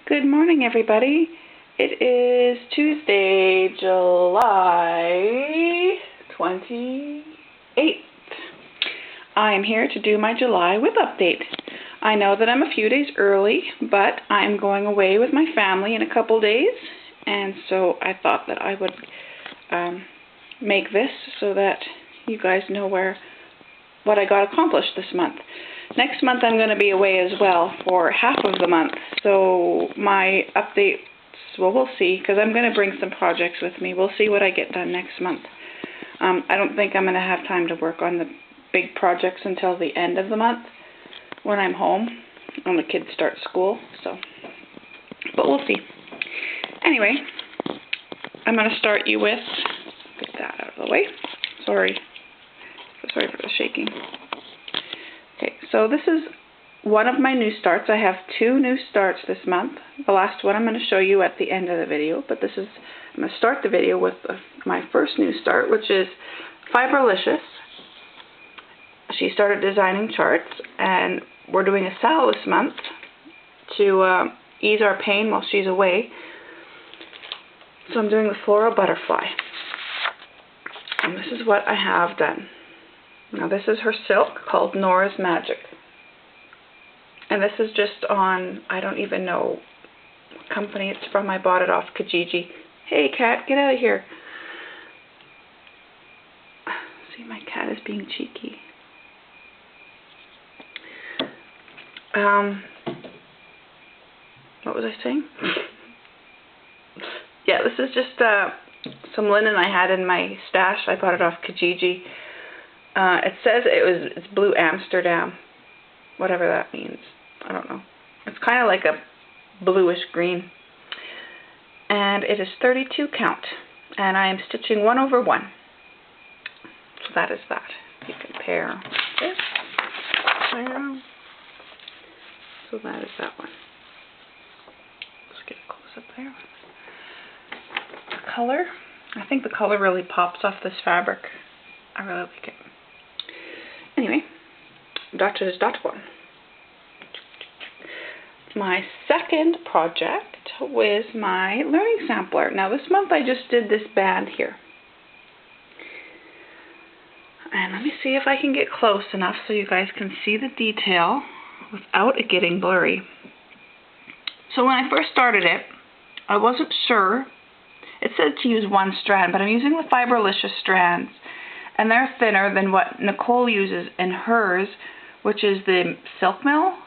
Good morning, everybody. It is Tuesday, July 28th. I am here to do my July WIP update. I know that I'm a few days early, but I'm going away with my family in a couple days, and so I thought that I would make this so that you guys know what I got accomplished this month. Next month I'm going to be away as well for half of the month, so my updates, well, we'll see, because I'm going to bring some projects with me. We'll see what I get done next month. I don't think I'm going to have time to work on the big projects until the end of the month when I'm home, when the kids start school, but we'll see. Anyway, I'm going to start you with, get that out of the way, sorry for the shaking. Okay, so this is one of my new starts. I have two new starts this month. The last one I'm going to show you at the end of the video, but I'm going to start the video with my first new start, which is Fibralicious. She started designing charts, and we're doing a sal this month to ease our pain while she's away. So I'm doing the floral butterfly, and this is what I have done. Now this is her silk called Nora's Magic. And this is just on, I don't even know what company it's from. I bought it off Kijiji. Hey cat, get out of here. See, my cat is being cheeky. What was I saying? Yeah, this is just some linen I had in my stash. I bought it off Kijiji. It says it's blue Amsterdam, whatever that means. I don't know. It's kind of like a bluish green. And it is 32 count. And I am stitching 1/1. So that is that. You compare this. So that is that one. Let's get a close up there. The color. I think the color really pops off this fabric. I really like it. Anyway, that is that one. My second project was my learning sampler. Now this month I just did this band here. And let me see if I can get close enough so you guys can see the detail without it getting blurry. So when I first started it, I wasn't sure. It said to use one strand, but I'm using the Fibralicious strands. And they're thinner than what Nicole uses in hers, which is the silk mill.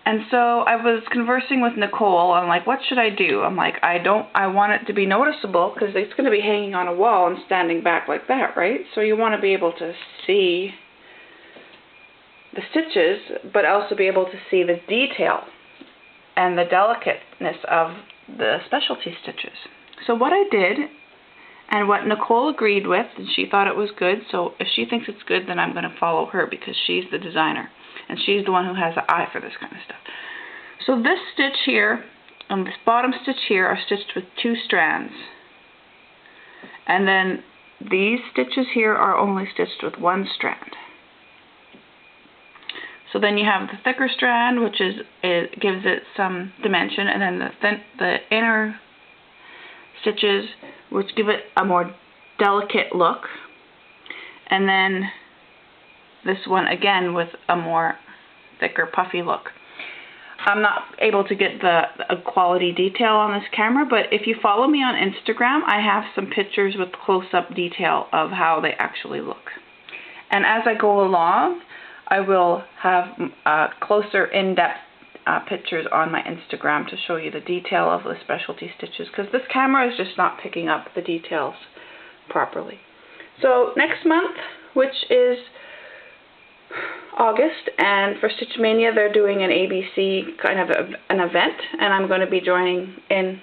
And so I was conversing with Nicole. I'm like, what should I do? I'm like, I want it to be noticeable because it's going to be hanging on a wall and standing back like that, right? So you want to be able to see the stitches, but also be able to see the detail and the delicateness of the specialty stitches. So what I did, and what Nicole agreed with, and she thought it was good, so if she thinks it's good, then I'm going to follow her because she's the designer, and she's the one who has the eye for this kind of stuff. So this stitch here, and this bottom stitch here, are stitched with 2 strands. And then these stitches here are only stitched with 1 strand. So then you have the thicker strand, which it gives it some dimension, and then the inner stitches, which give it a more delicate look, and then this one again with a more thicker puffy look. I'm not able to get the quality detail on this camera, but if you follow me on Instagram, I have some pictures with close-up detail of how they actually look. And as I go along, I will have closer in-depth pictures on my Instagram to show you the detail of the specialty stitches, because this camera is just not picking up the details properly. So next month, which is August, and for Stitch Mania they're doing an ABC kind of an event, and I'm going to be joining in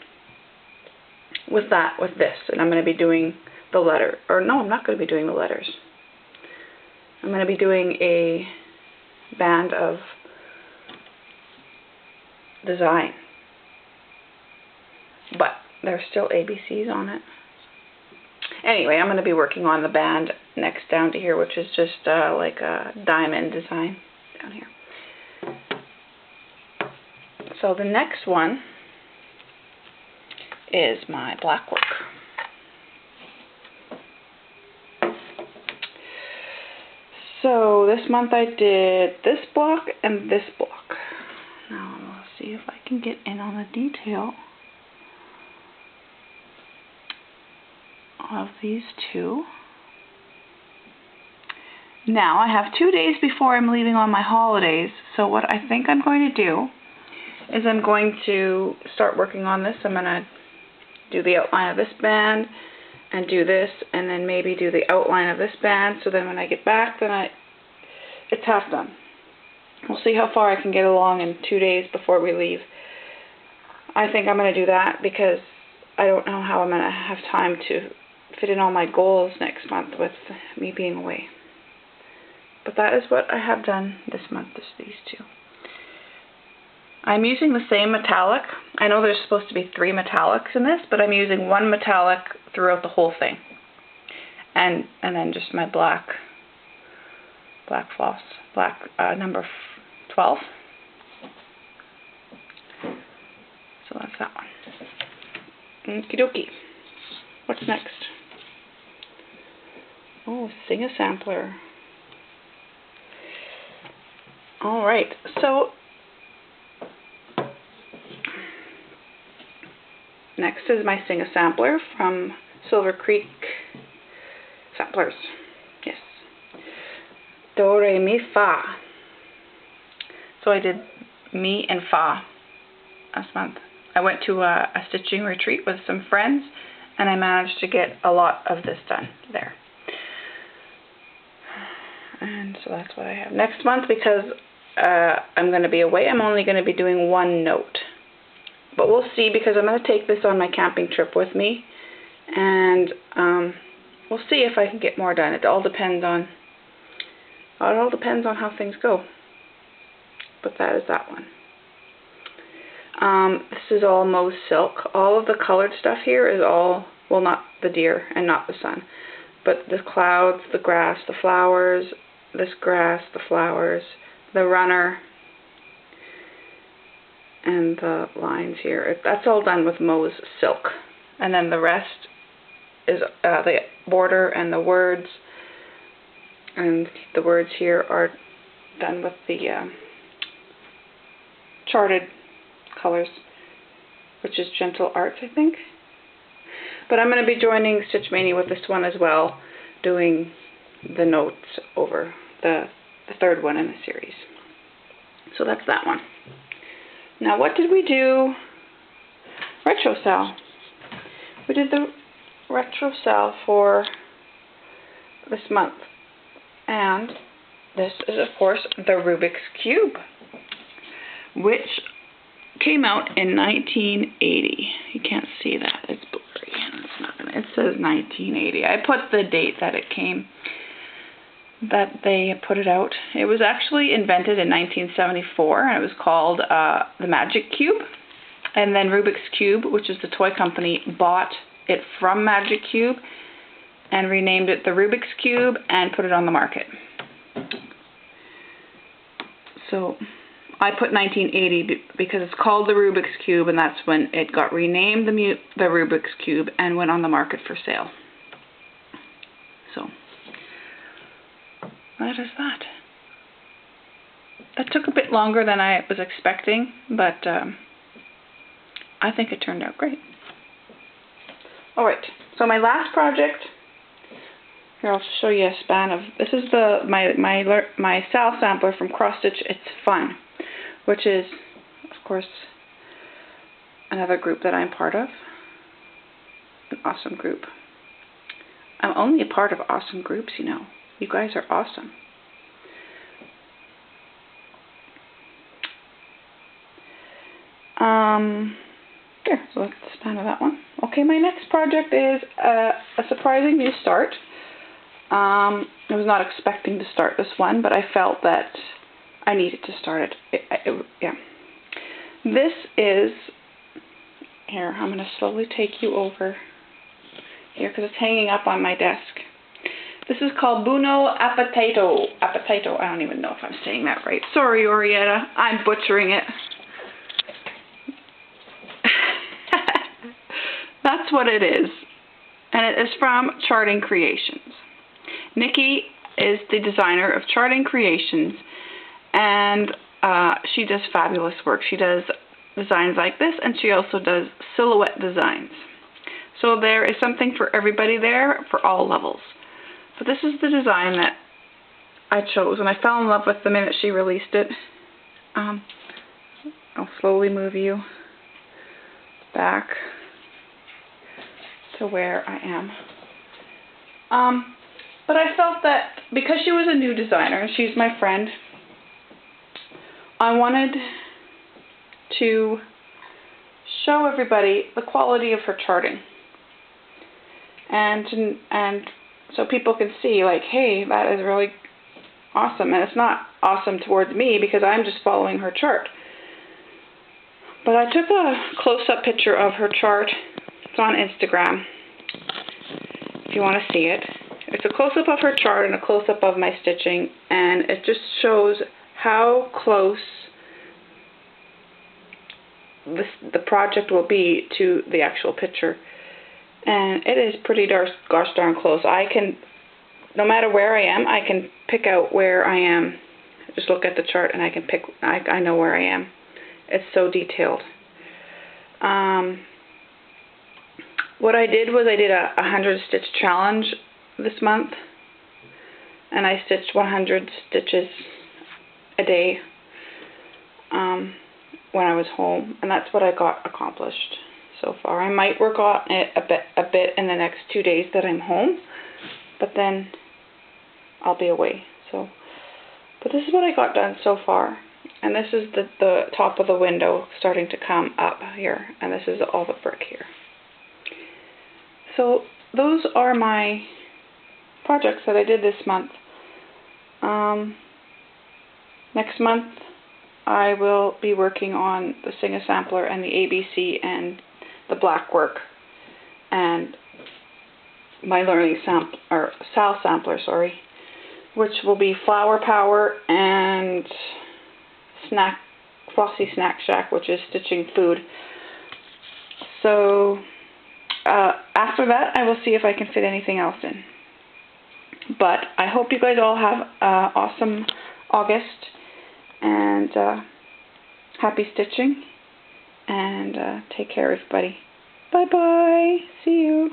with this, and I'm going to be doing the letter, or no, I'm not going to be doing the letters. I'm going to be doing a band of design, but there's still ABCs on it. Anyway, I'm going to be working on the band next down to here, which is just like a diamond design down here. So the next one is my black work. So this month I did this block and this block. Now we'll see if I can get in on the detail of these two. Now I have 2 days before I'm leaving on my holidays, so what I think I'm going to do is I'm going to start working on this. I'm going to do the outline of this band and do this, and then maybe do the outline of this band, so then when I get back, then it's half done. We'll see how far I can get along in 2 days before we leave. I think I'm going to do that because I don't know how I'm going to have time to fit in all my goals next month with me being away. But that is what I have done this month, is these two. I'm using the same metallic. I know there's supposed to be 3 metallics in this, but I'm using 1 metallic throughout the whole thing. And then just my black floss, number 12. So that's that one. Okie dokie. What's next? Oh, sing a sampler. Alright, so next is my Sing a Sampler from Silver Creek Samplers. Yes. Do, re, mi, fa. So I did mi and fa last month. I went to a stitching retreat with some friends, and I managed to get a lot of this done there. And so that's what I have next month, because I'm going to be away. I'm only going to be doing 1 note. But we'll see, because I'm going to take this on my camping trip with me. And we'll see if I can get more done. It all depends on how things go. But that is that one. This is all Mauve silk. All of the colored stuff here is all, well, not the deer and not the sun, but the clouds, the grass, the flowers, this grass, the flowers, the runner, and the lines here. That's all done with Mauve silk. And then the rest is the border and the words. And the words here are done with the charted colors, which is Gentle Arts, I think. But I'm going to be joining Stitch Mania with this one as well, doing the notes over the 3rd one in the series. So that's that one. Now, what did we do? Retro Sal. We did the Retro Sal for this month. And this is, of course, the Rubik's Cube, which came out in 1980. You can't see that. It's blurry. It says 1980. I put the date that they put it out. It was actually invented in 1974, and it was called the Magic Cube. And then Rubik's Cube, which is the toy company, bought it from Magic Cube and renamed it the Rubik's Cube and put it on the market. So I put 1980 because it's called the Rubik's Cube, and that's when it got renamed the Rubik's Cube and went on the market for sale. So that is that. That took a bit longer than I was expecting, but I think it turned out great. Alright, so my last project, here I'll show you a span of, this is my Sal sampler from Cross Stitch It's Fun, which is, of course, another group that I'm part of. An awesome group. I'm only a part of awesome groups, you know. You guys are awesome. There, so that's the span of that one. Okay, my next project is a surprising new start. I was not expecting to start this one, but I felt that I needed to start it. Yeah. This is, here, I'm going to slowly take you over here because it's hanging up on my desk. This is called Buono Appetito. Appetito, I don't even know if I'm saying that right. Sorry, Orietta, I'm butchering it. that's what it is. And it is from Charting Creations. Nikki is the designer of Charting Creations, and she does fabulous work. She does designs like this, and she also does silhouette designs. So there is something for everybody there, for all levels. But this is the design that I chose, and I fell in love with the minute she released it. I'll slowly move you back to where I am. But I felt that because she was a new designer, and she's my friend, I wanted to show everybody the quality of her charting. And so people can see, like, hey, that is really awesome. And it's not awesome towards me because I'm just following her chart. But I took a close-up picture of her chart. It's on Instagram, if you want to see it. It's a close-up of her chart and a close-up of my stitching, and it just shows how close the project will be to the actual picture. And it is pretty gosh darn close. I can, no matter where I am, I can pick out where I am. Just look at the chart and I can pick, I know where I am. It's so detailed. What I did was I did a 100 stitch challenge this month, and I stitched 100 stitches a day when I was home, and that's what I got accomplished so far. I might work on it a bit in the next 2 days that I'm home, but then I'll be away. But this is what I got done so far, and this is the top of the window starting to come up here, and this is all the brick here. So those are my projects that I did this month. Next month I will be working on the Sing-A-Sampler and the ABC and the black work and my learning Sal Sampler, which will be Flower Power and Flossy Snack Shack, which is stitching food. So after that, I will see if I can fit anything else in. But I hope you guys all have an awesome August, and happy stitching, and take care, everybody. Bye-bye. See you.